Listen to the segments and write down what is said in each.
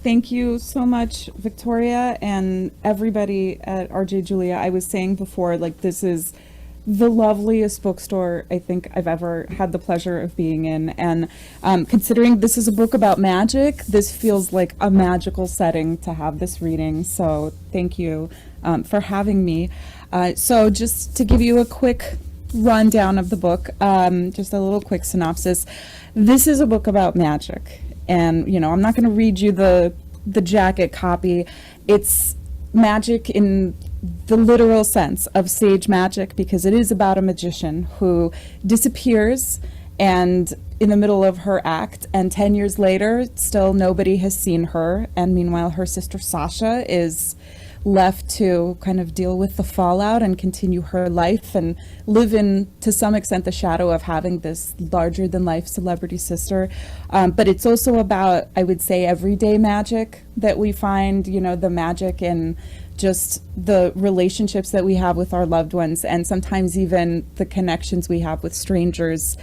Thank you so much, Victoria, and everybody at RJ Julia. I was saying before, like, this is the loveliest bookstore I think I've ever had the pleasure of being in. And considering this is a book about magic, this feels like a magical setting to have this reading. So thank you for having me. So just to give you a quick rundown of the book, just a little quick synopsis. This is a book about magic. And, you know, I'm not going to read you the jacket copy. It's magic in the literal sense of sage magic, because it is about a magician who disappears and in the middle of her act, and 10 years later, still nobody has seen her. And meanwhile, her sister Sasha is left to kind of deal with the fallout and continue her life and live in, to some extent, the shadow of having this larger than life celebrity sister. But it's also about, I would say, everyday magic that we find, you know, the magic in just the relationships that we have with our loved ones, and sometimes even the connections we have with strangers.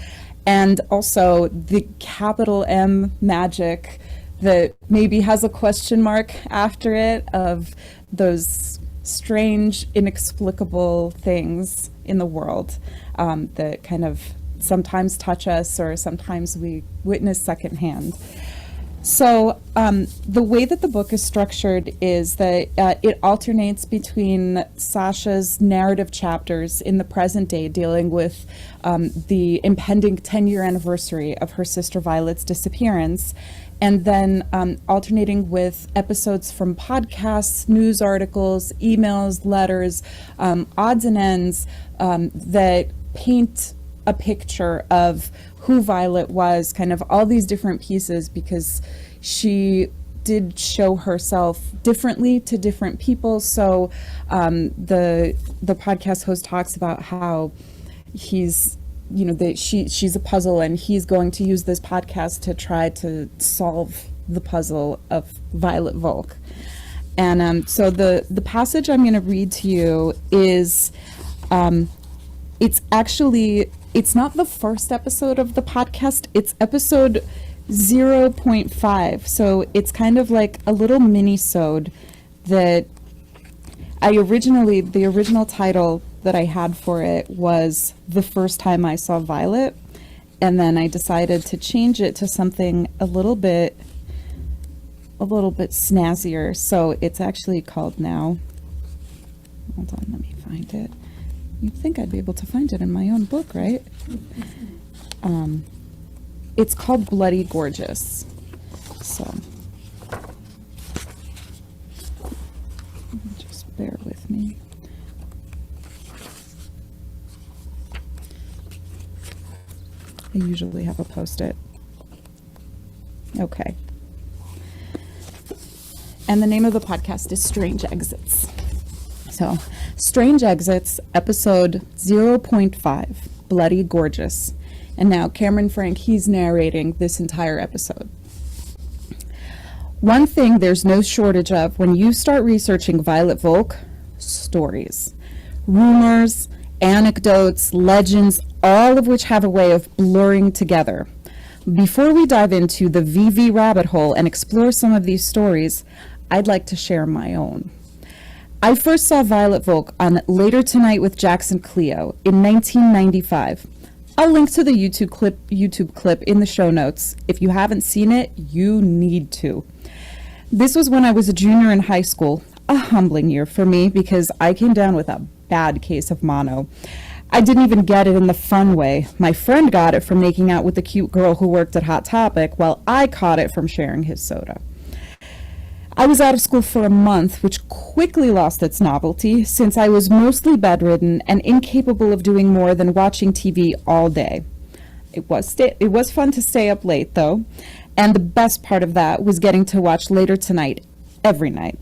And also the capital M magic that maybe has a question mark after it, of those strange, inexplicable things in the world that kind of sometimes touch us or sometimes we witness secondhand. So the way that the book is structured is that it alternates between Sasha's narrative chapters in the present day, dealing with the impending 10-year anniversary of her sister Violet's disappearance, and then alternating with episodes from podcasts, news articles, emails, letters, odds and ends that paint a picture of who Violet was, kind of all these different pieces, because she did show herself differently to different people. So the podcast host talks about how he's, you know, that she's a puzzle, and he's going to use this podcast to try to solve the puzzle of Violet Volk. And so the passage I'm going to read to you is, it's not the first episode of the podcast, it's episode 0.5. So it's kind of like a little mini-sode that the original title that I had for it was The First Time I Saw Violet, and then I decided to change it to something a little bit snazzier. So it's actually called now, hold on, let me find it. You'd think I'd be able to find it in my own book, right? It's called Bloody Gorgeous. So just bear with me. I usually have a Post-it. Okay. And the name of the podcast is Strange Exits. So, Strange Exits, episode 0.5, Bloody Gorgeous. And now Cameron Frank, he's narrating this entire episode. One thing there's no shortage of when you start researching Violet Volk: stories. Rumors, anecdotes, legends, all of which have a way of blurring together. Before we dive into the VV rabbit hole and explore some of these stories, I'd like to share my own. I first saw Violet Volk on Later Tonight with Jackson Cleo in 1995. I'll link to the YouTube clip in the show notes. If you haven't seen it, you need to. This was when I was a junior in high school, a humbling year for me because I came down with a bad case of mono. I didn't even get it in the fun way. My friend got it from making out with the cute girl who worked at Hot Topic, while I caught it from sharing his soda. I was out of school for a month, which quickly lost its novelty since I was mostly bedridden and incapable of doing more than watching TV all day. It was fun to stay up late, though, and the best part of that was getting to watch Later Tonight every night.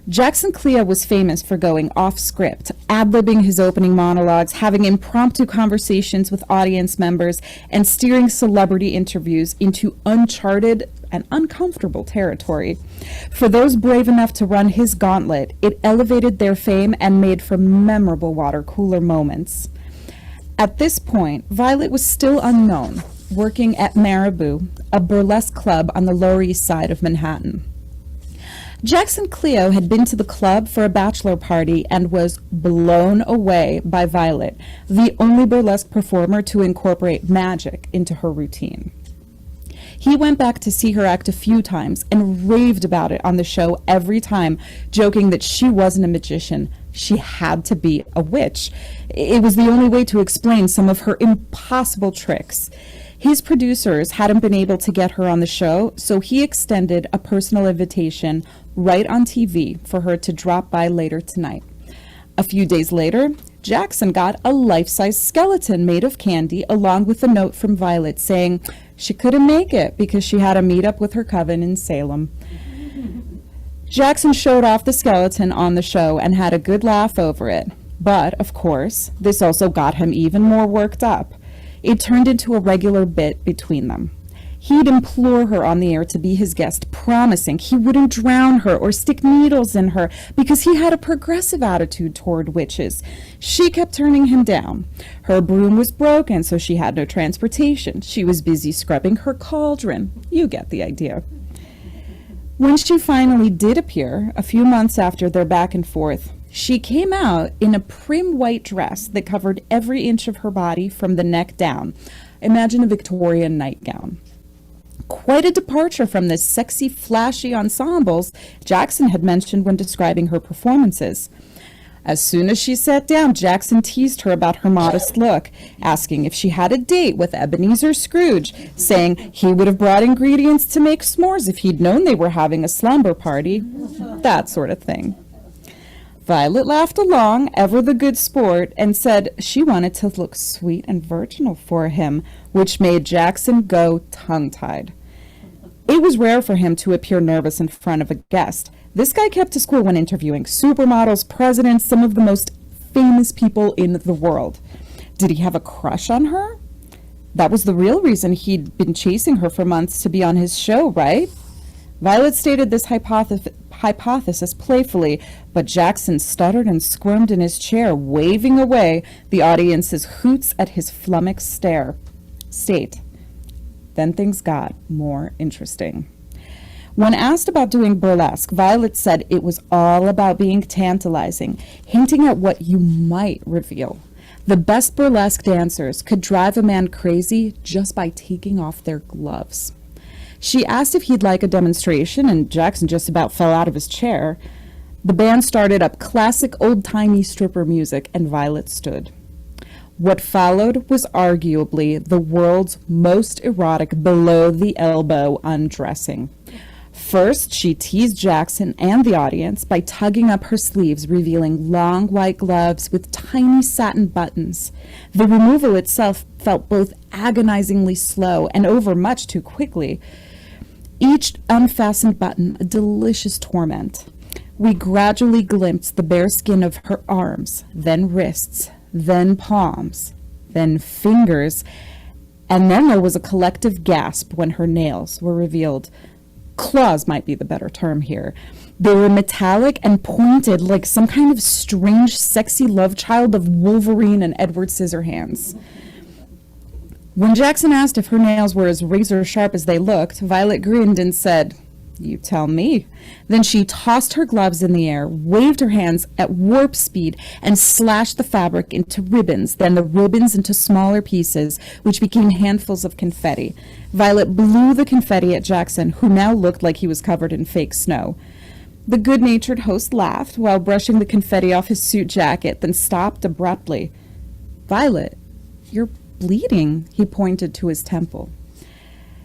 Jackson Cleo was famous for going off script, ad-libbing his opening monologues, having impromptu conversations with audience members, and steering celebrity interviews into uncharted and uncomfortable territory. For those brave enough to run his gauntlet, it elevated their fame and made for memorable water cooler moments. At this point, Violet was still unknown, working at Marabou, a burlesque club on the Lower East Side of Manhattan. Jackson Cleo had been to the club for a bachelor party and was blown away by Violet, the only burlesque performer to incorporate magic into her routine. He went back to see her act a few times and raved about it on the show every time, joking that she wasn't a magician. She had to be a witch. It was the only way to explain some of her impossible tricks. His producers hadn't been able to get her on the show, so he extended a personal invitation right on TV for her to drop by later tonight. A few days later, Jackson got a life-size skeleton made of candy along with a note from Violet saying she couldn't make it because she had a meetup with her coven in Salem. Jackson showed off the skeleton on the show and had a good laugh over it. But, of course, this also got him even more worked up. It turned into a regular bit between them. He'd implore her on the air to be his guest, promising he wouldn't drown her or stick needles in her because he had a progressive attitude toward witches. She kept turning him down. Her broom was broken, so she had no transportation. She was busy scrubbing her cauldron. You get the idea. When she finally did appear, a few months after their back and forth, she came out in a prim white dress that covered every inch of her body from the neck down. Imagine a Victorian nightgown. Quite a departure from the sexy, flashy ensembles Jackson had mentioned when describing her performances. As soon as she sat down, Jackson teased her about her modest look, asking if she had a date with Ebenezer Scrooge, saying he would have brought ingredients to make s'mores if he'd known they were having a slumber party, that sort of thing. Violet laughed along, ever the good sport, and said she wanted to look sweet and virginal for him, which made Jackson go tongue-tied. It was rare for him to appear nervous in front of a guest. This guy kept to school when interviewing supermodels, presidents, some of the most famous people in the world. Did he have a crush on her? That was the real reason he'd been chasing her for months to be on his show, right? Violet stated this hypothesis playfully, but Jackson stuttered and squirmed in his chair, waving away the audience's hoots at his flummoxed state. Then things got more interesting. When asked about doing burlesque, Violet said it was all about being tantalizing, hinting at what you might reveal. The best burlesque dancers could drive a man crazy just by taking off their gloves. She asked if he'd like a demonstration, and Jackson just about fell out of his chair. The band started up classic old-timey stripper music, and Violet stood. What followed was arguably the world's most erotic below-the-elbow undressing. First, she teased Jackson and the audience by tugging up her sleeves, revealing long white gloves with tiny satin buttons. The removal itself felt both agonizingly slow and over much too quickly. Each unfastened button a delicious torment. We gradually glimpsed the bare skin of her arms, then wrists, then palms, then fingers, and then there was a collective gasp when her nails were revealed. Claws might be the better term here. They were metallic and pointed like some kind of strange, sexy love child of Wolverine and Edward Scissorhands. When Jackson asked if her nails were as razor sharp as they looked, Violet grinned and said, "You tell me." Then she tossed her gloves in the air, waved her hands at warp speed, and slashed the fabric into ribbons, then the ribbons into smaller pieces, which became handfuls of confetti. Violet blew the confetti at Jackson, who now looked like he was covered in fake snow. The good-natured host laughed while brushing the confetti off his suit jacket, then stopped abruptly. "Violet, you're bleeding," he pointed to his temple.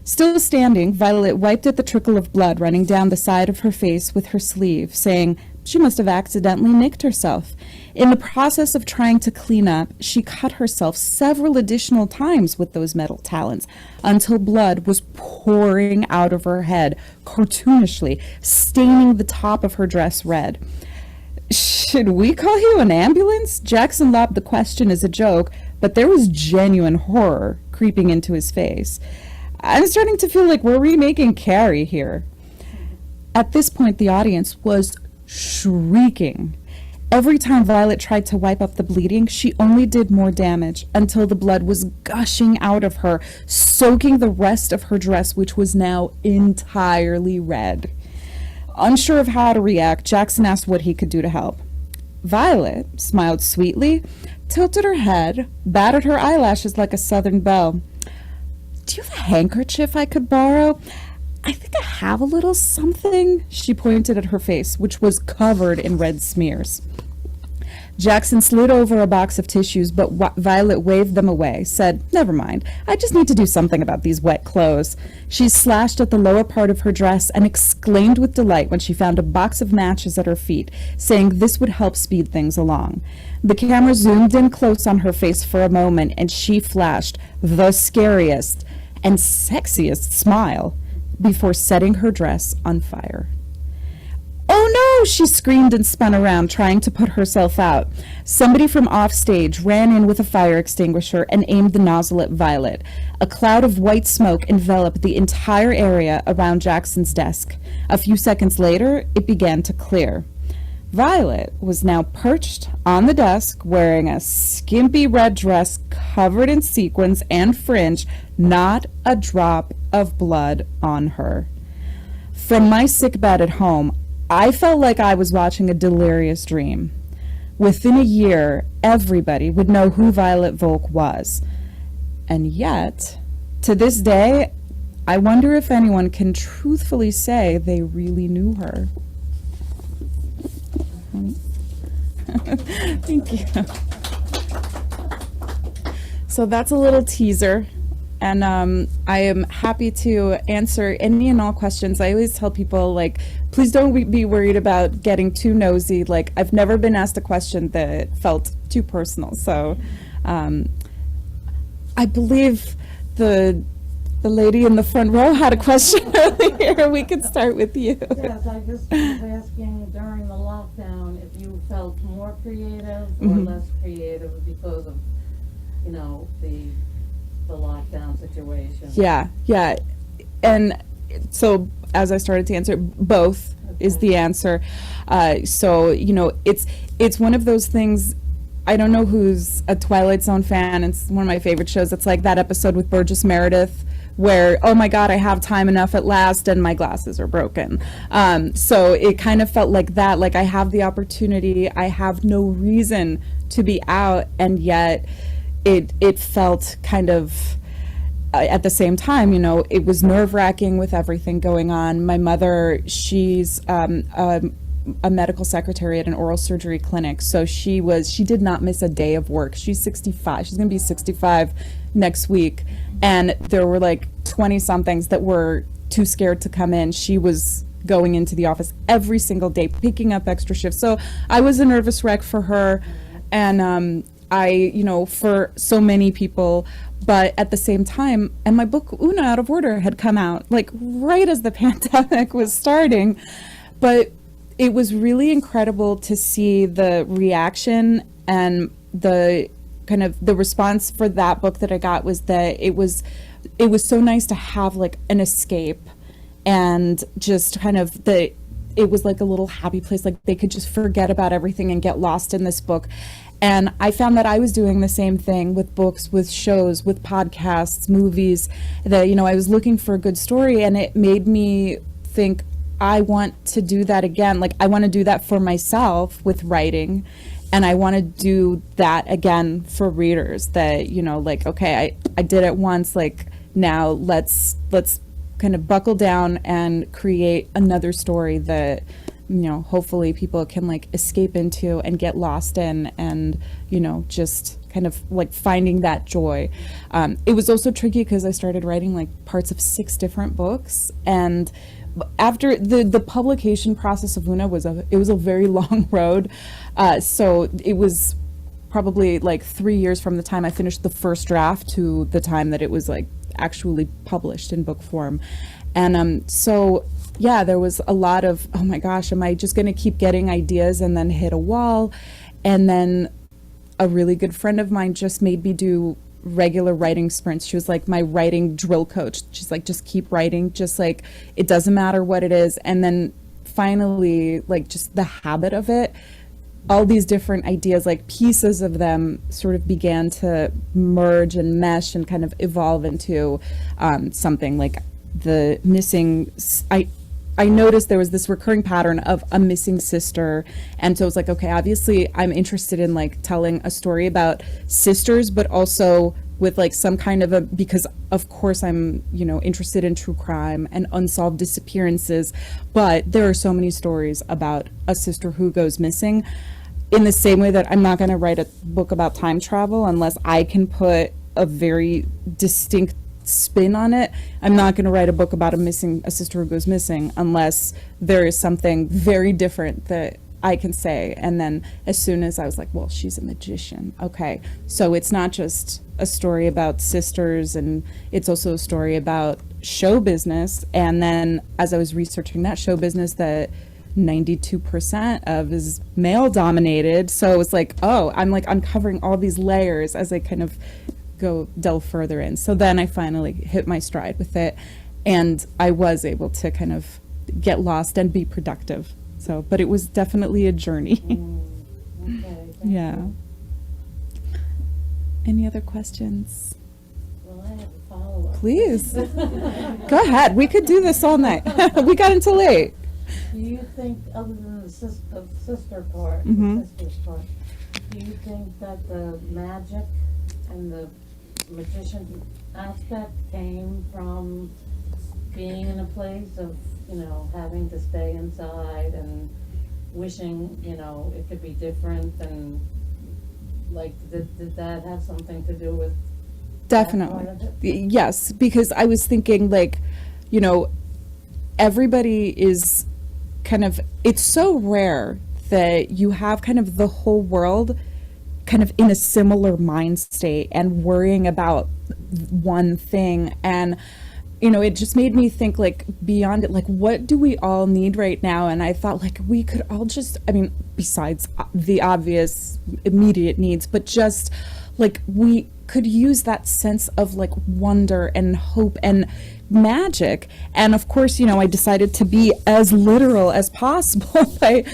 Still standing, Violet wiped at the trickle of blood running down the side of her face with her sleeve, saying she must have accidentally nicked herself. In the process of trying to clean up, she cut herself several additional times with those metal talons until blood was pouring out of her head, cartoonishly, staining the top of her dress red. "Should we call you an ambulance?" Jackson lobbed the question as a joke, but there was genuine horror creeping into his face. "I'm starting to feel like we're remaking Carrie here." At this point, the audience was shrieking. Every time Violet tried to wipe up the bleeding, she only did more damage until the blood was gushing out of her, soaking the rest of her dress, which was now entirely red. Unsure of how to react, Jackson asked what he could do to help. Violet smiled sweetly, tilted her head, batted her eyelashes like a southern belle. Do you have a handkerchief I could borrow? I think I have a little something. She pointed at her face, which was covered in red smears. Jackson slid over a box of tissues, but Violet waved them away, said, "Never mind. I just need to do something about these wet clothes." She slashed at the lower part of her dress and exclaimed with delight when she found a box of matches at her feet, saying this would help speed things along. The camera zoomed in close on her face for a moment, and she flashed the scariest and sexiest smile before setting her dress on fire. "Oh no!" she screamed and spun around, trying to put herself out. Somebody from offstage ran in with a fire extinguisher and aimed the nozzle at Violet. A cloud of white smoke enveloped the entire area around Jackson's desk. A few seconds later, it began to clear. Violet was now perched on the desk, wearing a skimpy red dress covered in sequins and fringe, not a drop of blood on her. From my sick bed at home, I felt like I was watching a delirious dream. Within a year, everybody would know who Violet Volk was. And yet, to this day, I wonder if anyone can truthfully say they really knew her. Thank you. So that's a little teaser. And I am happy to answer any and all questions. I always tell people, like, please don't be worried about getting too nosy. Like, I've never been asked a question that felt too personal. So I believe the lady in the front row had a question earlier. We could start with you. Yes, I just was asking during the lockdown if you felt more creative or less creative because of, you know, the lockdown situation. Yeah. And so as I started to answer, both is the answer. So, you know, it's one of those things. I don't know who's a Twilight Zone fan. It's one of my favorite shows. It's like that episode with Burgess Meredith where, oh my God, I have time enough at last and my glasses are broken. So it kind of felt like that, like I have the opportunity, I have no reason to be out, and yet it felt kind of, at the same time, you know, it was nerve-wracking with everything going on. My mother, she's a medical secretary at an oral surgery clinic, so she did not miss a day of work. She's 65. She's going to be 65 next week, and there were like 20 somethings that were too scared to come in. She was going into the office every single day, picking up extra shifts. So I was a nervous wreck for her, and you know, for so many people. But at the same time, and my book Oona Out of Order had come out like right as the pandemic was starting, but it was really incredible to see the reaction and the kind of the response for that book that I got was that it was so nice to have like an escape, and just kind of it was like a little happy place, like they could just forget about everything and get lost in this book. And I found that I was doing the same thing with books, with shows, with podcasts, movies, that, you know, I was looking for a good story, and it made me think, I want to do that again. Like, I want to do that for myself with writing, and I want to do that again for readers, that, you know, like, okay, I did it once, like, now let's kind of buckle down and create another story that, you know, hopefully people can like escape into and get lost in, and, you know, just kind of like finding that joy. It was also tricky because I started writing like parts of 6 different books, and after the publication process of Oona was a very long road. So it was probably like 3 years from the time I finished the first draft to the time that it was like actually published in book form. And so yeah, there was a lot of, oh my gosh, am I just going to keep getting ideas and then hit a wall? And then a really good friend of mine just made me do regular writing sprints. She was like my writing drill coach. She's like, just keep writing, just like, it doesn't matter what it is. And then finally, like, just the habit of it, all these different ideas, like pieces of them sort of began to merge and mesh and kind of evolve into something like the missing, I noticed there was this recurring pattern of a missing sister. And so it was like, okay, obviously I'm interested in like telling a story about sisters, but also with like some kind of a, because of course I'm, you know, interested in true crime and unsolved disappearances, but there are so many stories about a sister who goes missing. In the same way that I'm not going to write a book about time travel unless I can put a very distinct spin on it. I'm not going to write a book about a sister who goes missing unless there is something very different that I can say. And then as soon as I was like, well, she's a magician. Okay. So it's not just a story about sisters, and it's also a story about show business. And then as I was researching that show business, that 92% of is male dominated. So it's like, oh, I'm like uncovering all these layers as I kind of go delve further in. So then I finally hit my stride with it, and I was able to kind of get lost and be productive. So, but it was definitely a journey. Okay, thank Yeah. you. Any other questions? Well, I have a follow-up. Please. Go ahead. We could do this all night. We got until late. Do you think, other than the sister part, Mhm. the sister's part, do you think that the magic and the magician aspect came from being in a place of, you know, having to stay inside and wishing, you know, it could be different, and like, did that have something to do with that Definitely. part of it? Yes, because I was thinking like, you know, everybody is kind of, it's so rare that you have kind of the whole world kind of in a similar mind state and worrying about one thing. And you know, it just made me think like beyond it, like what do we all need right now? And I thought like we could all just, I mean, besides the obvious immediate needs, but just like we could use that sense of like wonder and hope and magic. And of course, you know, I decided to be as literal as possible by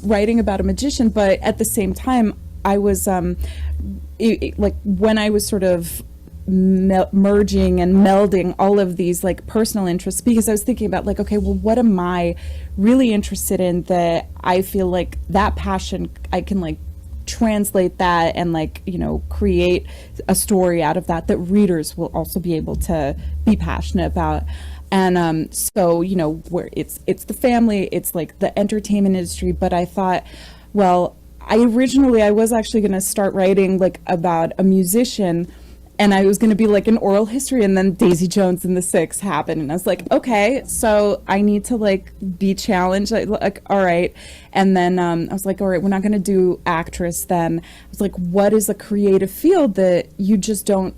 writing about a magician. But at the same time, I was like when I was sort of merging and melding all of these like personal interests, because I was thinking about like, okay, well, what am I really interested in that I feel like that passion, I can like translate that and like, you know, create a story out of that readers will also be able to be passionate about. And so, you know, where it's the family, it's like the entertainment industry. But I thought, well, I was actually going to start writing like about a musician, and I was going to be like an oral history, and then Daisy Jones and the Six happened, and I was like, okay, so I need to like be challenged, like all right. And then I was like, all right, we're not going to do actress then. I was like, what is a creative field that you just don't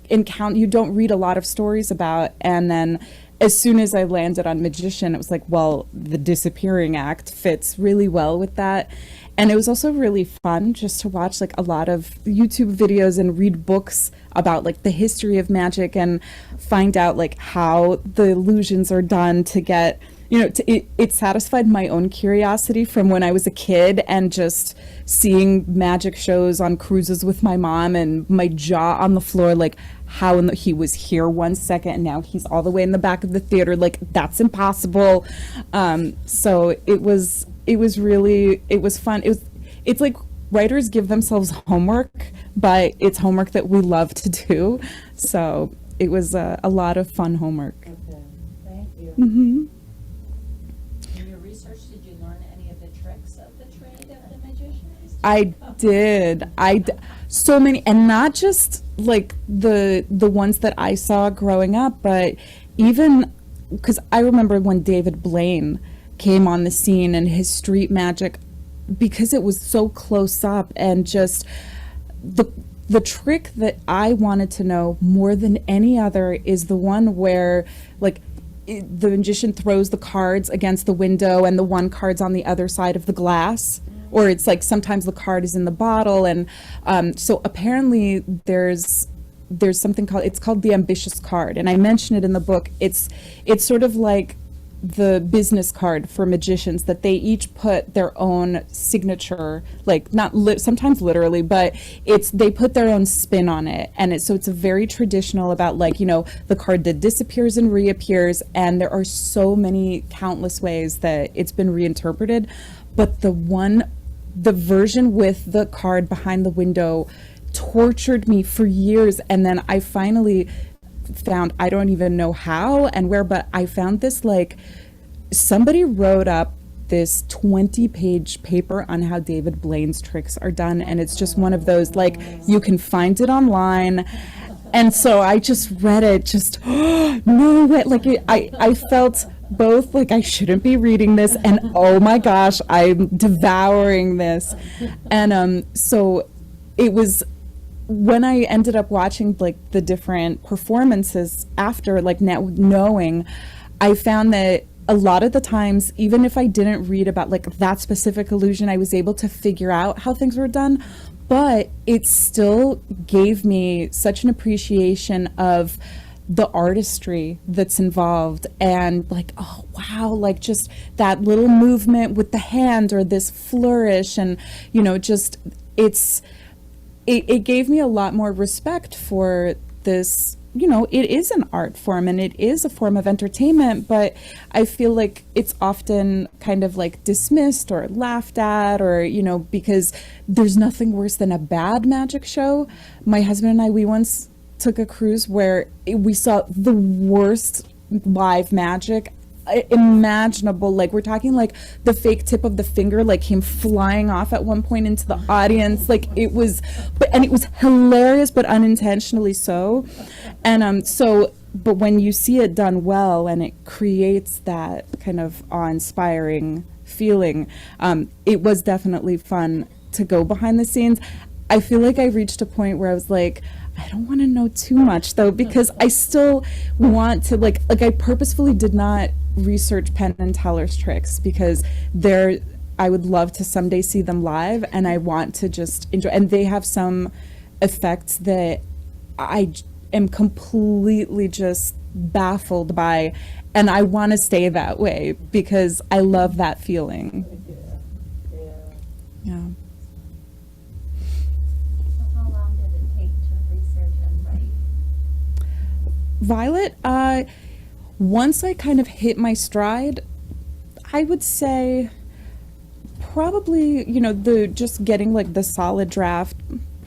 encounter, you don't read a lot of stories about? And then as soon as I landed on magician, it was like, well, the disappearing act fits really well with that. And it was also really fun just to watch like a lot of YouTube videos and read books about like the history of magic and find out like how the illusions are done to get, you know, it satisfied my own curiosity from when I was a kid, and just seeing magic shows on cruises with my mom and my jaw on the floor, like how he was here 1 second and now he's all the way in the back of the theater, like that's impossible. So it was fun. It's like writers give themselves homework, but it's homework that we love to do. So it was a lot of fun homework. Okay, thank you. Mm-hmm. In your research, did you learn any of the tricks of the trade of the magicians? I did. So many, and not just like the ones that I saw growing up, but even because I remember when David Blaine came on the scene and his street magic, because it was so close up, and just the trick that I wanted to know more than any other is the one where like the magician throws the cards against the window and the one card's on the other side of the glass, or it's like sometimes the card is in the bottle. And so apparently there's something called the ambitious card, and I mention it in the book. It's sort of like the business card for magicians, that they each put their own signature, like not sometimes literally, but they put their own spin on it. And so it's a very traditional about, like, the card that disappears and reappears. And there are so many countless ways that it's been reinterpreted. But the version with the card behind the window tortured me for years. And then I finally found, I don't even know how and where, but I found this, like, somebody wrote up this 20-page paper on how David Blaine's tricks are done, and it's just one of those, like, you can find it online. And so I just read it, just no way, like, I felt both like I shouldn't be reading this, and oh my gosh, I'm devouring this. And so it was when I ended up watching, like, the different performances after, like, now knowing, I found that a lot of the times, even if I didn't read about, like, that specific illusion, I was able to figure out how things were done, but it still gave me such an appreciation of the artistry that's involved, and, like, oh wow, like, just that little movement with the hand or this flourish, and just it gave me a lot more respect for this. It is an art form and it is a form of entertainment, but I feel like it's often kind of, like, dismissed or laughed at, or, because there's nothing worse than a bad magic show. My husband and I, we once took a cruise where we saw the worst live magic imaginable. Like, we're talking, like, the fake tip of the finger, like, came flying off at one point into the audience. Like, it was hilarious, but unintentionally so. And but when you see it done well and it creates that kind of awe-inspiring feeling, it was definitely fun to go behind the scenes. I feel like I reached a point where I was like, I don't want to know too much, though, because I still want to, like I purposefully did not research Penn and Teller's tricks, because I would love to someday see them live, and I want to just enjoy. And they have some effects that I am completely just baffled by, and I want to stay that way because I love that feeling. Yeah. Violet, once I kind of hit my stride, I would say probably, just getting, like, the solid draft,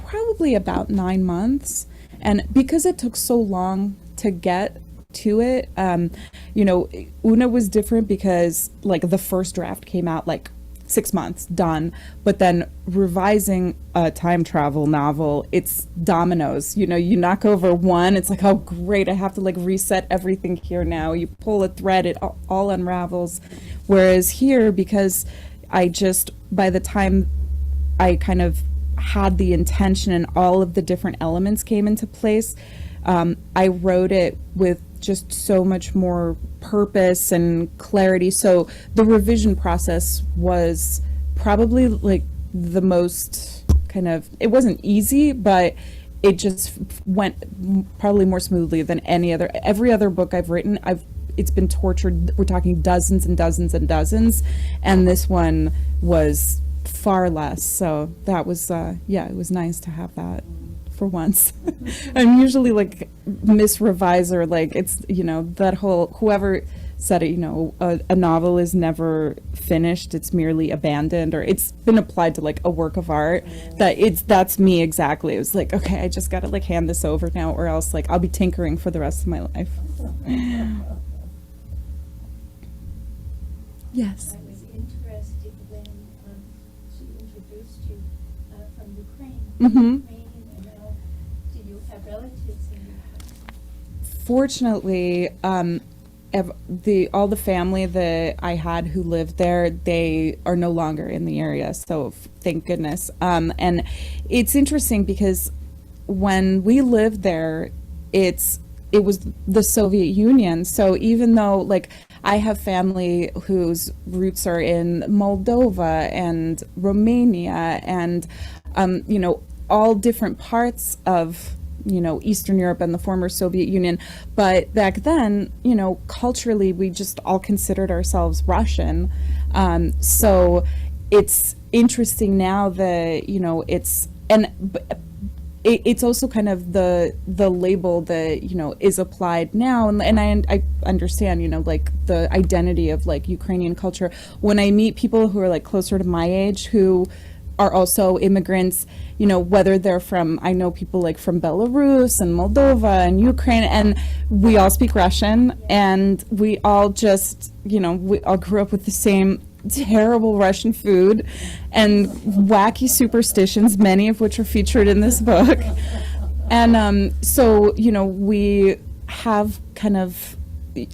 probably about 9 months. And because it took so long to get to it, Oona was different because, like, the first draft came out, like, 6 months done, but then revising a time travel novel, it's dominoes. You knock over one, it's like, oh great, I have to, like, reset everything here now. You pull a thread, it all unravels. Whereas here, because by the time I kind of had the intention and all of the different elements came into place, I wrote it with just so much more purpose and clarity. So the revision process was probably, like, the most kind of, it wasn't easy, but it just went probably more smoothly than every other book I've written. It's been tortured. We're talking dozens and dozens and dozens, and this one was far less. So that was it was nice to have that for once. I'm usually, like, Miss Reviser, like, it's, that whole, whoever said it, a novel is never finished, it's merely abandoned, or it's been applied to, like, a work of art. That's me exactly. It was like, okay, I just gotta, like, hand this over now, or else, like, I'll be tinkering for the rest of my life. Yes. I was interested when she introduced you from Ukraine. Mm-hmm. Do you have relatives in Ukraine? Fortunately, all the family that I had who lived there, they are no longer in the area, so thank goodness. And it's interesting because when we lived there, it was the Soviet Union. So even though, like, I have family whose roots are in Moldova and Romania and all different parts of Eastern Europe and the former Soviet Union. But back then, culturally, we just all considered ourselves Russian. So it's interesting now that, it's also kind of the label that is applied now, and I understand like the identity of like Ukrainian culture. When I meet people who are like closer to my age who are also immigrants, whether they're from, I know people like from Belarus and Moldova and Ukraine, and we all speak Russian, and we all just we all grew up with the same terrible Russian food and wacky superstitions, many of which are featured in this book. And so, we have kind of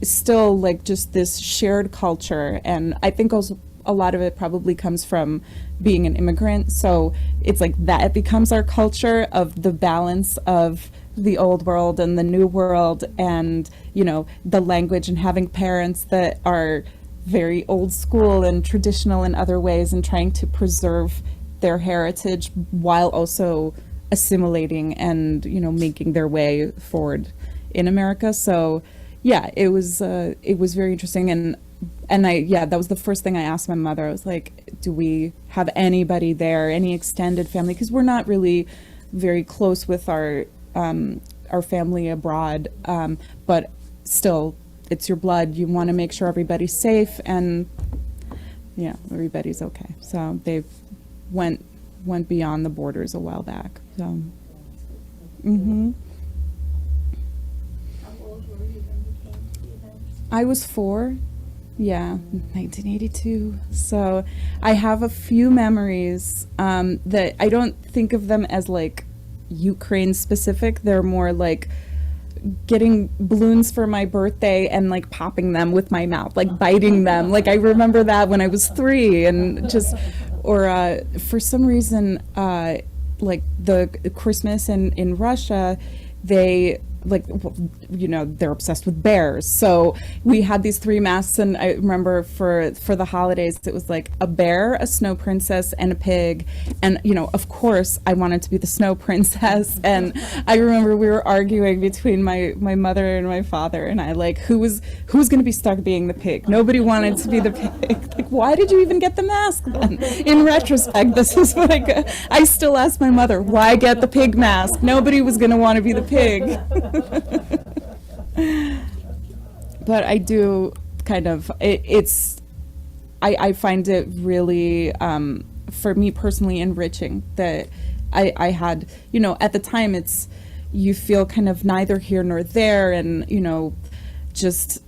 still like just this shared culture. And I think also a lot of it probably comes from being an immigrant. So it's like that it becomes our culture of the balance of the old world and the new world, and, the language, and having parents that are very old school and traditional in other ways, and trying to preserve their heritage while also assimilating and making their way forward in America. So yeah, it was very interesting, and that was the first thing I asked my mother. I was like, do we have anybody there, any extended family, because we're not really very close with our family abroad, but still, it's your blood. You want to make sure everybody's safe, and yeah, everybody's okay. So they went beyond the borders a while back. So, How old were you when you came to the United States? I was 4. Yeah, 1982. So I have a few memories that I don't think of them as like Ukraine specific. They're more like getting balloons for my birthday and like popping them with my mouth, like biting them. Like I remember that when I was 3, and just, or for some reason, like the Christmas in Russia, they like, they're obsessed with bears. So we had these 3 masks, and I remember for the holidays, it was like a bear, a snow princess, and a pig. And, of course, I wanted to be the snow princess. And I remember we were arguing between my mother and my father, and I like, who was going to be stuck being the pig? Nobody wanted to be the pig. Like, why did you even get the mask then? In retrospect, this is what I still ask my mother, why get the pig mask? Nobody was going to want to be the pig. But I do kind of, I find it really, for me personally, enriching that I had, at the time you feel kind of neither here nor there, and, just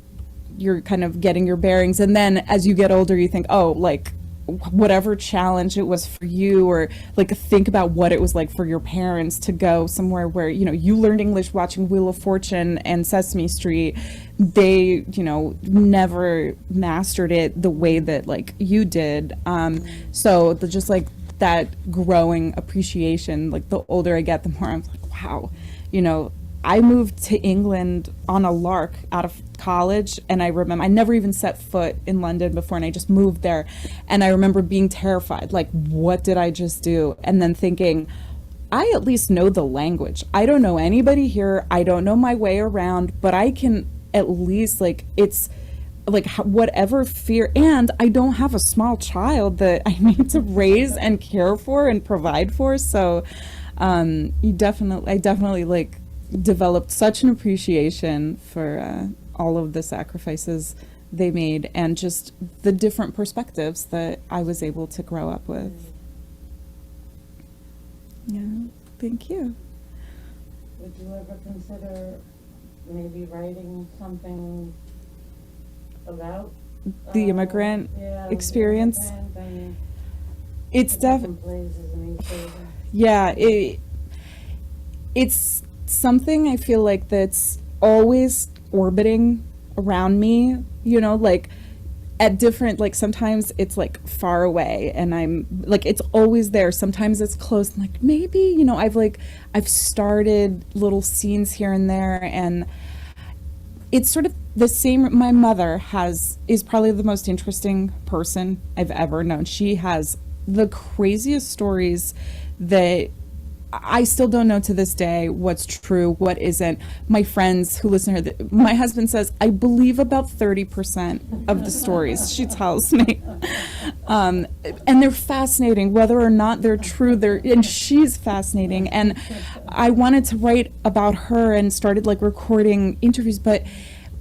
you're kind of getting your bearings. And then as you get older, you think, oh, like, whatever challenge it was for you, or like think about what it was like for your parents to go somewhere where you learned English watching Wheel of Fortune and Sesame Street. They never mastered it the way that like you did. So just like that growing appreciation, like the older I get, the more I'm like, wow, I moved to England on a lark out of college, and I remember I never even set foot in London before, and I just moved there, and I remember being terrified, like, what did I just do? And then thinking, I at least know the language. I don't know anybody here. I don't know my way around, but I can at least, like, it's like whatever fear, and I don't have a small child that I need to raise and care for and provide for. So I definitely like developed such an appreciation for all of the sacrifices they made, and just the different perspectives that I was able to grow up with. Yeah, thank you. Would you ever consider maybe writing something about The immigrant experience? The immigrant, I mean, It's different places in each other. Yeah, it's something I feel like that's always orbiting around me, like at different, like sometimes it's like far away and I'm like, it's always there. Sometimes it's close. I'm like, maybe, I've started little scenes here and there, and it's sort of the same. My mother is probably the most interesting person I've ever known. She has the craziest stories that I still don't know to this day what's true, what isn't. My friends who listen to her, my husband says, I believe about 30% of the stories she tells me. And they're fascinating, whether or not they're true, and she's fascinating. And I wanted to write about her and started like recording interviews, but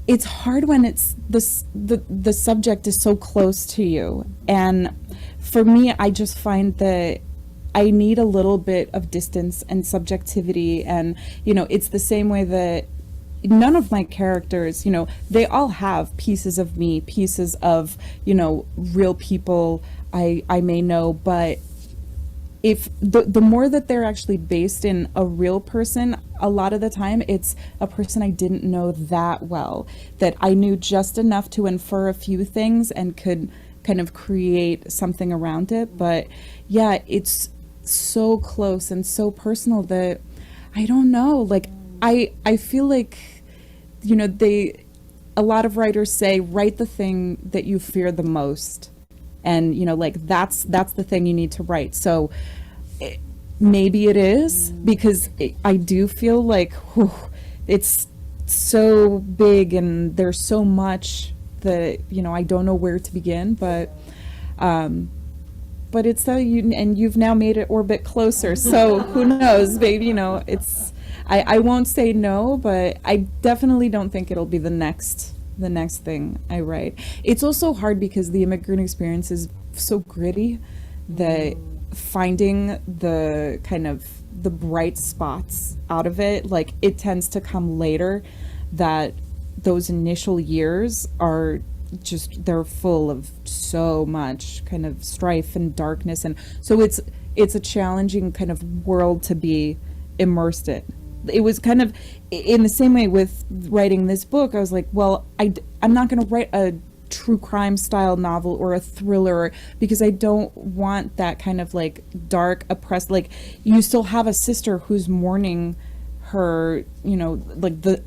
it's hard when it's the subject is so close to you. And for me, I just find that I need a little bit of distance and subjectivity, and it's the same way that none of my characters, they all have pieces of me, pieces of real people I may know, but if the more that they're actually based in a real person, a lot of the time it's a person I didn't know that well, that I knew just enough to infer a few things and could kind of create something around it. But yeah, it's so close and so personal that I don't know, like I feel like a lot of writers say write the thing that you fear the most, and like that's the thing you need to write. So maybe it is, because I do feel like it's so big and there's so much that I don't know where to begin, but it's and you've now made it orbit closer, so who knows, maybe it's I won't say no, but I definitely don't think it'll be the next thing I write. It's also hard because the immigrant experience is so gritty that finding the kind of the bright spots out of it, like it tends to come later, that those initial years are just, they're full of so much kind of strife and darkness, and so it's a challenging kind of world to be immersed in. It was kind of in the same way with writing this book. I was like, well, I'm not going to write a true crime style novel or a thriller, because I don't want that kind of like dark, oppressed, like you still have a sister who's mourning her, like the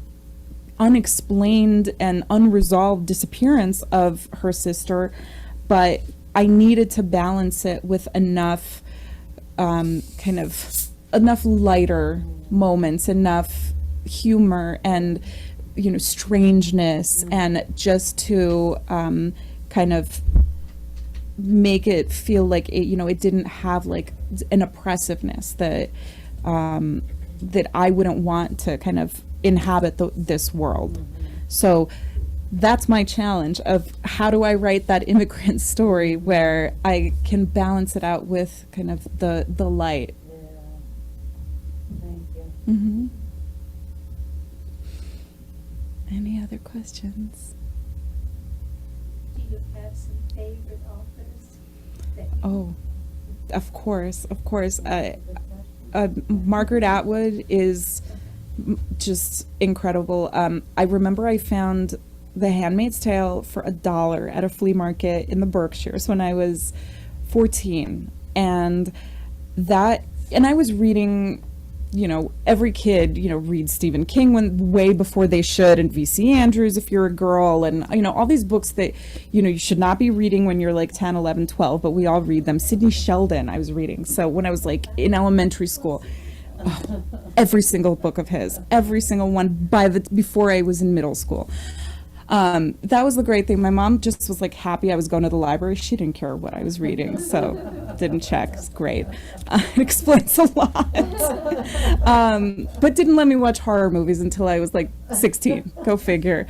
unexplained and unresolved disappearance of her sister, but I needed to balance it with enough enough lighter moments, enough humor and strangeness, and just to kind of make it feel like it didn't have like an oppressiveness that that I wouldn't want to kind of inhabit this world. So that's my challenge of how do I write that immigrant story where I can balance it out with kind of the light. Yeah. Thank you. Mm-hmm. Any other questions? Do you have some favorite authors that you Oh, of course. Margaret Atwood is just incredible. I remember I found The Handmaid's Tale for $1 at a flea market in the Berkshires when I was 14, and I was reading, every kid, reads Stephen King way before they should, and V.C. Andrews if you're a girl, and all these books that you should not be reading when you're like 10, 11, 12, but we all read them. Sidney Sheldon I was reading. So when I was like in elementary school, every single book of his, every single one before I was in middle school. That was the great thing. My mom just was like happy I was going to the library. She didn't care what I was reading, so didn't check. It's great. It explains a lot. But didn't let me watch horror movies until I was like 16. Go figure.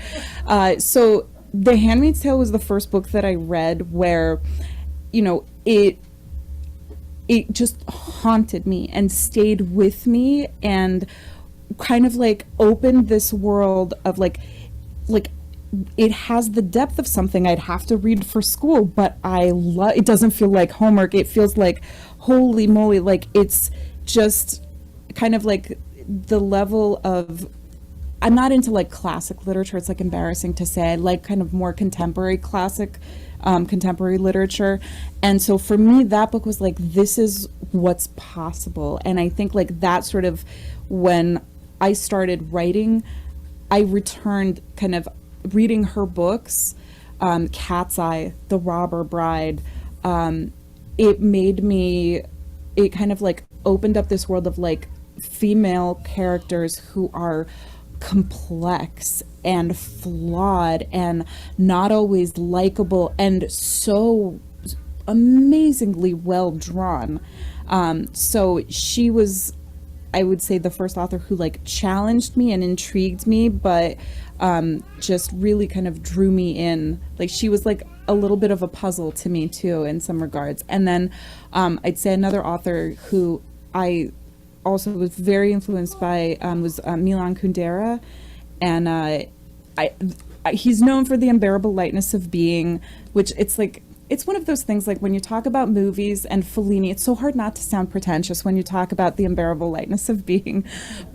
So The Handmaid's Tale was the first book that I read where, it just haunted me and stayed with me and kind of like opened this world of like it has the depth of something I'd have to read for school, but it doesn't feel like homework. It feels like, holy moly, like it's just kind of like the level of, I'm not into like classic literature. It's like embarrassing to say. I like kind of more contemporary contemporary literature. And so for me, that book was like, this is what's possible. And I think like that sort of, when I started writing, I returned kind of reading her books, Cat's Eye, The Robber Bride. It kind of like opened up this world of like female characters who are complex and flawed and not always likable and so amazingly well drawn. So she was, I would say, the first author who like challenged me and intrigued me, but just really kind of drew me in. Like she was like a little bit of a puzzle to me too in some regards. And then I'd say another author who I also was very influenced by was Milan Kundera, and he's known for The Unbearable Lightness of Being, which it's one of those things, like when you talk about movies and Fellini, it's so hard not to sound pretentious when you talk about The Unbearable Lightness of Being.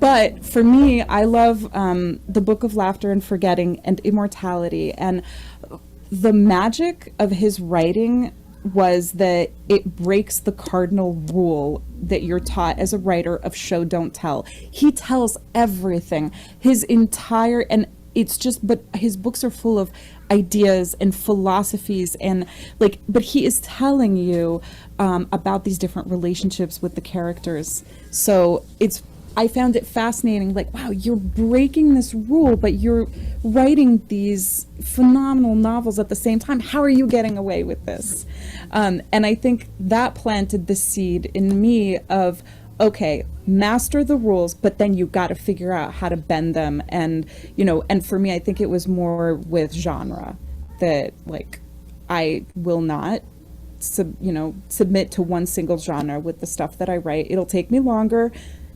But for me, I love The Book of Laughter and Forgetting and Immortality. And the magic of his writing was that it breaks the cardinal rule that you're taught as a writer of show, don't tell. He tells everything. His entire, and it's just, but his books are full of ideas and philosophies and like, but he is telling you about these different relationships with the characters. So I found it fascinating, like, wow, you're breaking this rule, but you're writing these phenomenal novels at the same time. How are you getting away with this? And I think that planted the seed in me of, okay, master the rules, but then you got to figure out how to bend them. And, and for me, I think it was more with genre that, like, I will not submit to one single genre with the stuff that I write. It'll take me longer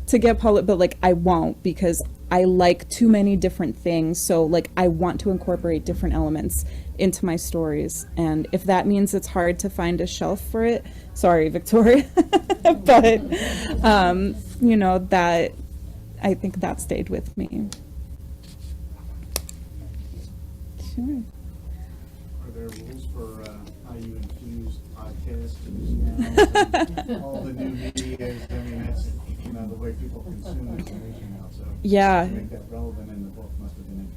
to get published, but like I won't, because I like too many different things. So like I want to incorporate different elements into my stories, and if that means it's hard to find a shelf for it, sorry, Victoria. But that, I think that stayed with me. Sure. Are there rules for how you infuse podcasts and all the new medias? I mean, that's the way people consume information now. So Yeah. to make that relevant in the book must have been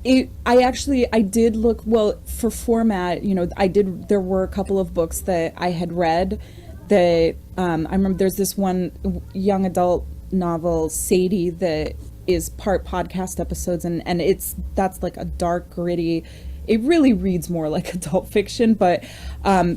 interesting. I did look, well, for format, there were a couple of books that I had read that, I remember there's this one young adult novel, Sadie, that is part podcast episodes, and that's like a dark, gritty, it really reads more like adult fiction, but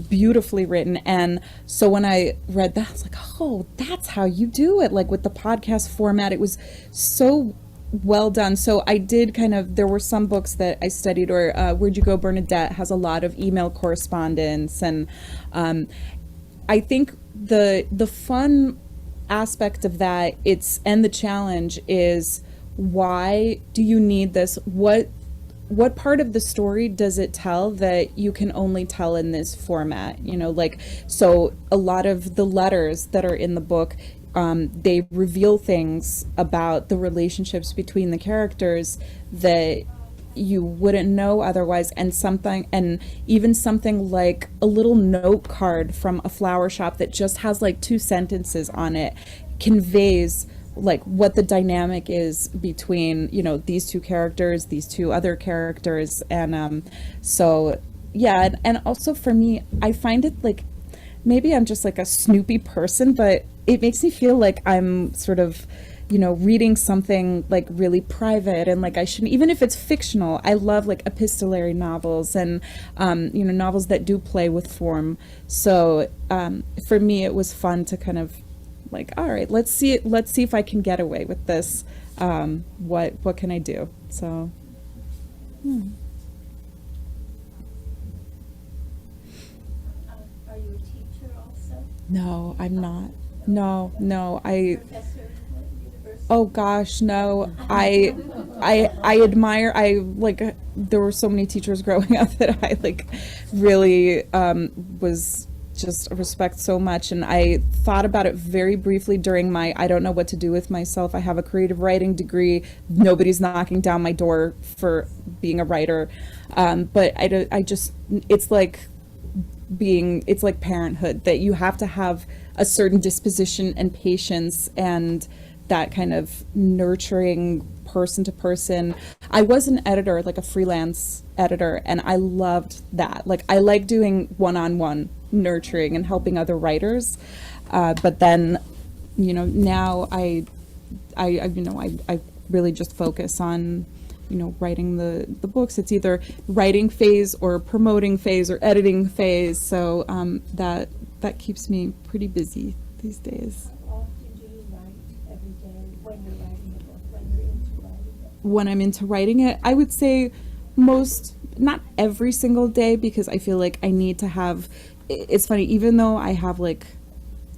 beautifully written. And so when I read that, I was like, oh, that's how you do it. Like with the podcast format, it was so well done. So I did there were some books that I studied, or Where'd You Go, Bernadette has a lot of email correspondence. And I think the fun aspect of that, and the challenge is, why do you need this? What part of the story does it tell that you can only tell in this format? So a lot of the letters that are in the book, they reveal things about the relationships between the characters that you wouldn't know otherwise, and even something like a little note card from a flower shop that just has like 2 sentences on it conveys like what the dynamic is between these 2 characters, these 2 other characters. And so yeah, and also for me, I find it like, maybe I'm just like a snoopy person, but it makes me feel like I'm sort of reading something like really private, and like I shouldn't, even if it's fictional. I love like epistolary novels and novels that do play with form. So for me, it was fun to kind of like, all right, let's see if I can get away with this. What can I do? So Are you a teacher also? No, I'm not. No, Professor at university? oh gosh, no. I admire, there were so many teachers growing up that I like really was just respect so much. And I thought about it very briefly during my, I don't know what to do with myself. I have a creative writing degree. Nobody's knocking down my door for being a writer. But I just, it's like parenthood, that you have to have a certain disposition and patience and that kind of nurturing person to person. I was an editor, like a freelance editor, and I loved that. Like I like doing one-on-one nurturing and helping other writers. But then now I really just focus on, writing the books. It's either writing phase or promoting phase or editing phase. So that keeps me pretty busy these days. How often do you write every day when you're writing a book, when you're into writing it? When I'm into writing it, I would say not every single day, because I feel like I need to have, it's funny, even though I have like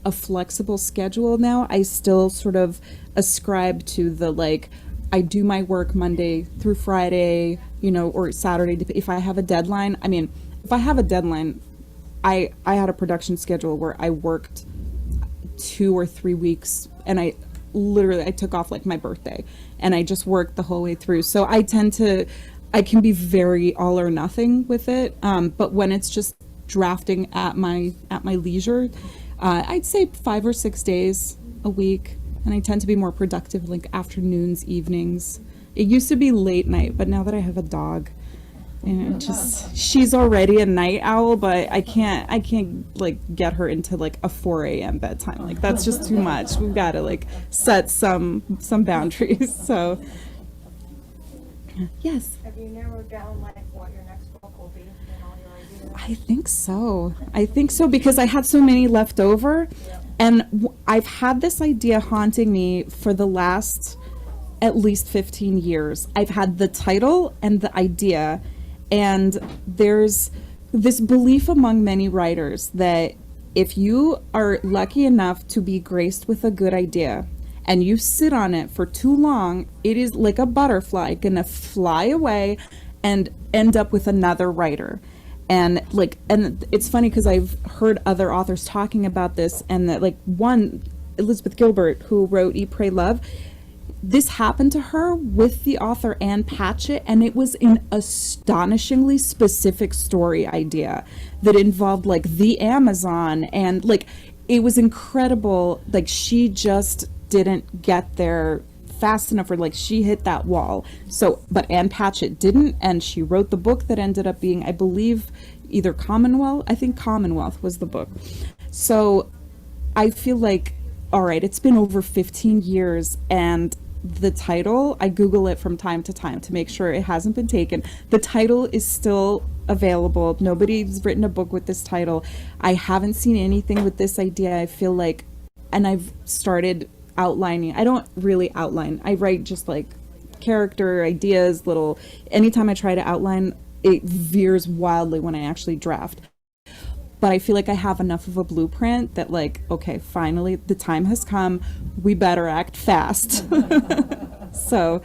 a flexible schedule now, I still sort of ascribe to the like, I do my work Monday through Friday, or Saturday. If I have a deadline, if I have a deadline, I had a production schedule where I worked 2 or 3 weeks, and I took off like my birthday, and I just worked the whole way through. So I can be very all or nothing with it. But when it's just drafting at my leisure, I'd say 5 or 6 days a week. And I tend to be more productive like afternoons, evenings. It used to be late night, but now that I have a dog, she's already a night owl, but I can't like get her into like a 4 a.m. bedtime. Like that's just too much. We've got to like set some boundaries. So yes. Have you narrowed down like what your next book will be and all your ideas? I think so because I had so many left over. Yeah. And I've had this idea haunting me for the last at least 15 years. I've had the title and the idea, and there's this belief among many writers that if you are lucky enough to be graced with a good idea and you sit on it for too long, it is like a butterfly gonna fly away and end up with another writer. And it's funny because I've heard other authors talking about this, and that like one, Elizabeth Gilbert, who wrote Eat, Pray, Love, this happened to her with the author Anne Patchett, and it was an astonishingly specific story idea that involved like the Amazon, and like it was incredible. Like she just didn't get there fast enough, or like she hit that wall. So, but Anne Patchett didn't, and she wrote the book that ended up being, I believe, either Commonwealth. I think Commonwealth was the book. So I feel like, all right, it's been over 15 years, and the title, I Google it from time to time to make sure it hasn't been taken. The title is still available. Nobody's written a book with this title. I haven't seen anything with this idea. I feel like, and I've started outlining. I don't really outline. I write just like character ideas, anytime I try to outline, it veers wildly when I actually draft. But I feel like I have enough of a blueprint that like, okay, finally the time has come. We better act fast. So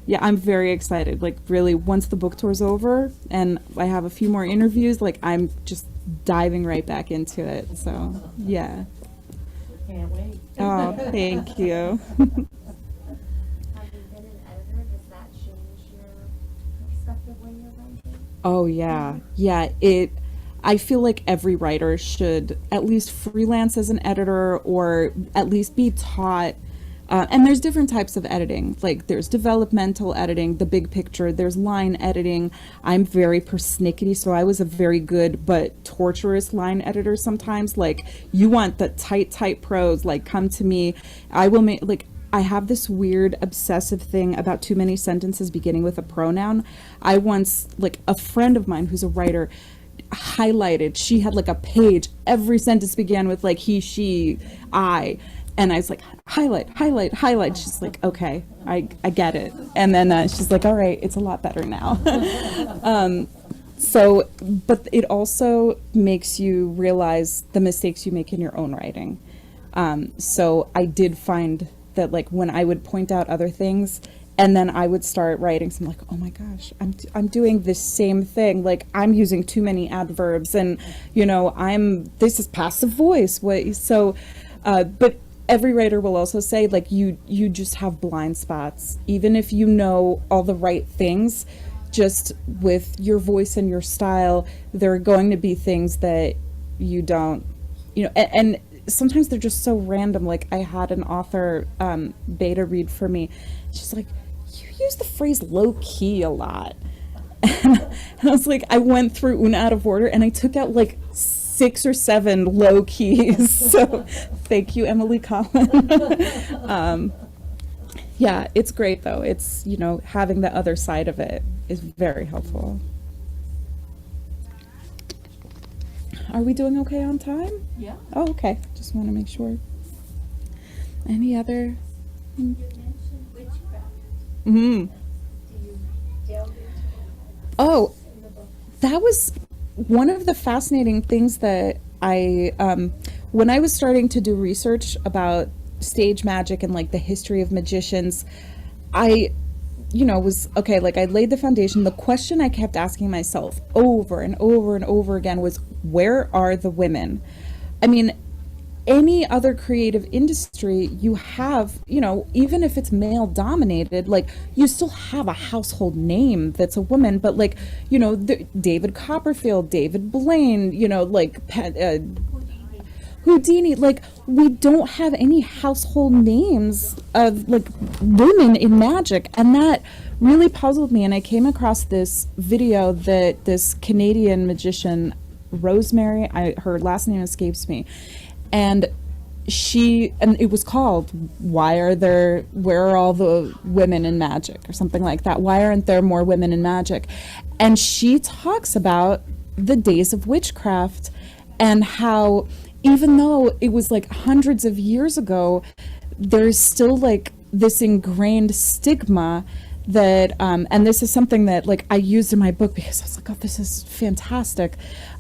yeah, I'm very excited. Like really, once the book tour's over and I have a few more interviews, like I'm just diving right back into it. So yeah. Can't wait. Oh, thank you. Have you been an editor? Does that change your perspective when you're writing? Oh yeah. I feel like every writer should at least freelance as an editor, or at least be taught. And there's different types of editing. Like there's developmental editing, the big picture, there's line editing. I'm very persnickety, so I was a very good but torturous line editor sometimes. Like you want the tight prose, like come to me. I will make, like I have this weird obsessive thing about too many sentences beginning with a pronoun. I once, like a friend of mine who's a writer, highlighted, she had like a page, every sentence began with like he, she, I. And I was like, highlight. She's like, okay, I get it. And then she's like, all right, it's a lot better now. But it also makes you realize the mistakes you make in your own writing. So I did find that like when I would point out other things and then I would start writing, so I'm like, oh my gosh, I'm doing this same thing. Like I'm using too many adverbs, and this is passive voice. But every writer will also say, like, you just have blind spots. Even if you know all the right things, just with your voice and your style, there are going to be things that you don't, and sometimes they're just so random. Like I had an author, beta read for me. She's like, you use the phrase low key a lot. And I was like, I went through Oona Out of Order and I took out like 6 or 7 low keys. So thank you, Emily Collin. Yeah, it's great though. It's, you know, having the other side of it is very helpful. Are we doing okay on time? Yeah. Oh, okay. Just want to make sure. Any other? You mentioned witchcraft. Mm. Do you delve into that Oh, in the book? that was one of the fascinating things that I, when I was starting to do research about stage magic and like the history of magicians, I, you know, was, okay, like I laid the foundation. The question I kept asking myself over and over and over again was, where are the women? I mean, any other creative industry, you have, you know, even if it's male dominated, like you still have a household name that's a woman, but like, you know, David Copperfield, David Blaine, you know, like Houdini, like we don't have any household names of like women in magic. And that really puzzled me. And I came across this video that this Canadian magician, Rosemary, her last name escapes me, and it was called where are all the women in magic, or something like that. Why aren't there more women in magic? And she talks about the days of witchcraft and how even though it was like hundreds of years ago, there's still like this ingrained stigma that and this is something that like I used in my book because I was like, oh, this is fantastic.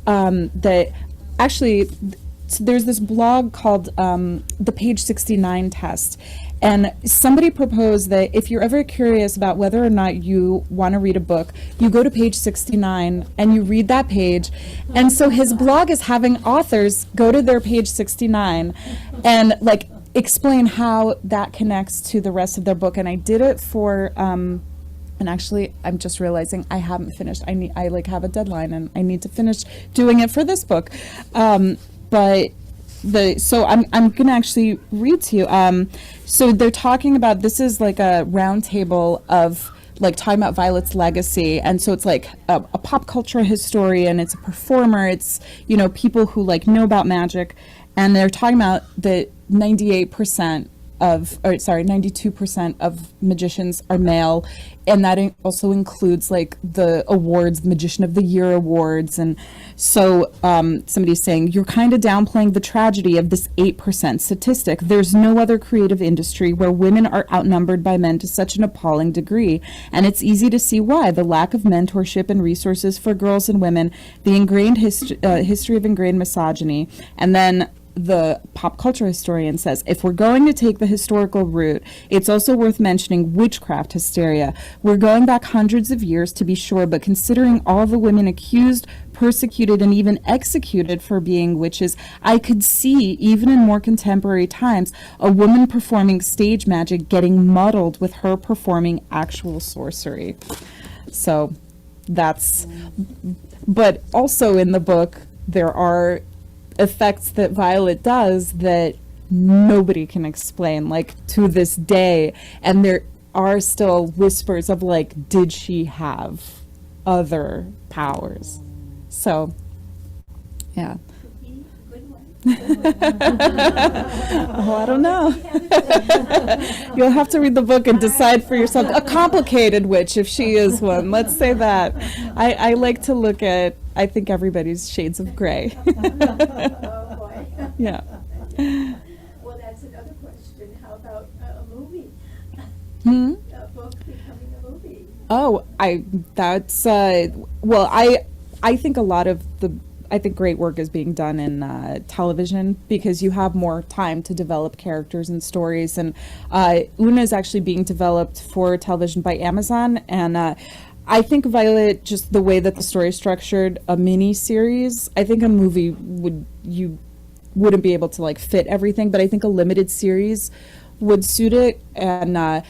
That actually there's this blog called the Page 69 Test, and somebody proposed that if you're ever curious about whether or not you want to read a book, you go to page 69 and you read that page. And so his blog is having authors go to their page 69 and like explain how that connects to the rest of their book. And I did it for and actually I'm just realizing I haven't finished. I like have a deadline and I need to finish doing it for this book. But so I'm gonna actually read to you. So they're talking about, this is like a round table of like talking about Violet's legacy, and so it's like a pop culture historian, it's a performer, it's, you know, people who like know about magic, and they're talking about that 92% of magicians are male, and that also includes like the awards, Magician of the Year awards. And so somebody's saying, you're kind of downplaying the tragedy of this 8% statistic. There's no other creative industry where women are outnumbered by men to such an appalling degree, and it's easy to see why. The lack of mentorship and resources for girls and women, the ingrained history of ingrained misogyny. And then the pop culture historian says, if we're going to take the historical route, it's also worth mentioning witchcraft hysteria. We're going back hundreds of years, to be sure, but considering all the women accused, persecuted, and even executed for being witches, I could see, even in more contemporary times, a woman performing stage magic getting muddled with her performing actual sorcery. So that's, but also in the book, there are effects that Violet does that nobody can explain, like to this day, and there are still whispers of like, did she have other powers? So yeah. Could be a good one. Oh, I don't know. You'll have to read the book and decide for yourself. A complicated witch, if she is one. Let's say that. I like to look at, I think, everybody's shades of gray. Oh, boy. Yeah. Well, that's another question. How about a movie? Hmm? A book becoming a movie? Oh, that's, well, I think a lot of I think great work is being done in television, because you have more time to develop characters and stories. And Oona is actually being developed for television by Amazon. And I think Violet, just the way that the story is structured, a mini series, I think a movie you wouldn't be able to like fit everything, but I think a limited series would suit it. And all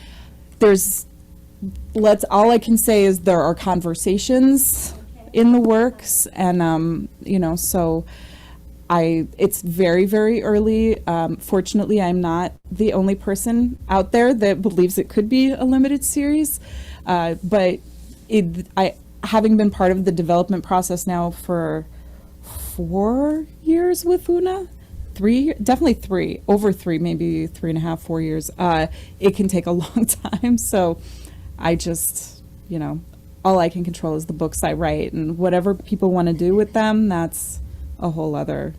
I can say is there are conversations in the works, and you know, so it's very, very early. Fortunately, I'm not the only person out there that believes it could be a limited series, but having been part of the development process now for 4 years with Oona. Definitely 3, over 3, maybe 3.5, 4 years. It can take a long time. So I just, all I can control is the books I write, and whatever people want to do with them, that's a whole other,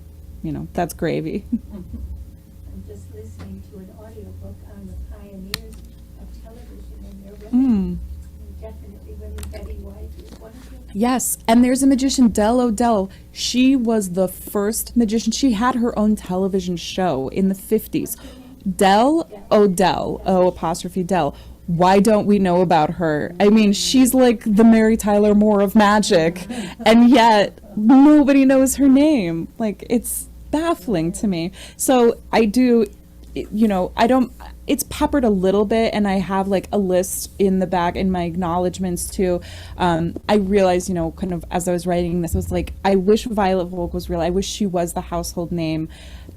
that's gravy. I'm just listening to an audiobook on the pioneers of television and their women. Mm. And definitely women. Betty White is one of them. Yes, and there's a magician, Dell O'Dell. She was the first magician. She had her own television show in the 50s. Dell O'Dell, O''Dell. Why don't we know about her? I mean, she's like the Mary Tyler Moore of magic, and yet nobody knows her name. Like, it's baffling to me. So I do, it's peppered a little bit, and I have like a list in the back in my acknowledgments too. I realized, kind of as I was writing this, I was like, I wish Violet Volk was real. I wish she was the household name,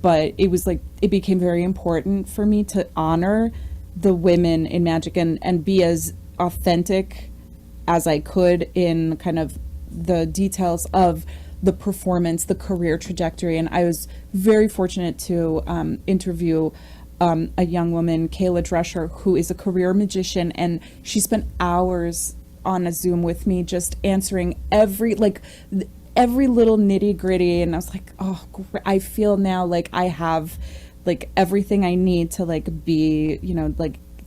but it was like, it became very important for me to honor the women in magic and be as authentic as I could in kind of the details of the performance, the career trajectory. And I was very fortunate to interview a young woman, Kayla Drescher, who is a career magician, and she spent hours on a Zoom with me just answering every little nitty gritty. And I was like, oh, I feel now like I have like everything I need to like be,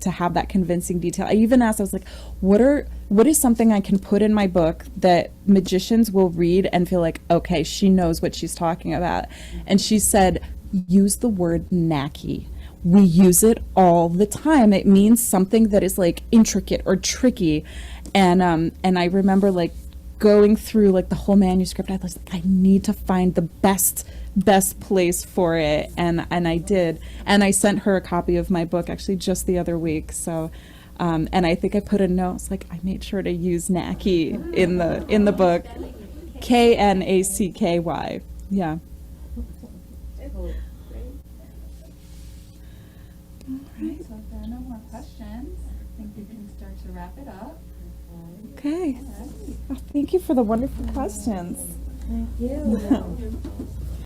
to have that convincing detail. I even asked, I was like, what is something I can put in my book that magicians will read and feel like, okay, she knows what she's talking about. And she said, use the word knacky. We use it all the time. It means something that is like intricate or tricky. And I remember like going through like the whole manuscript. I was like, I need to find the best place for it, and I did, and I sent her a copy of my book actually just the other week. So and I think I put a note, it's like, I made sure to use knacky in the book. Knacky. Yeah. Right, so if there are no more questions, I think we can start to wrap it up. Okay. All right. Oh, thank you for the wonderful questions. Thank you.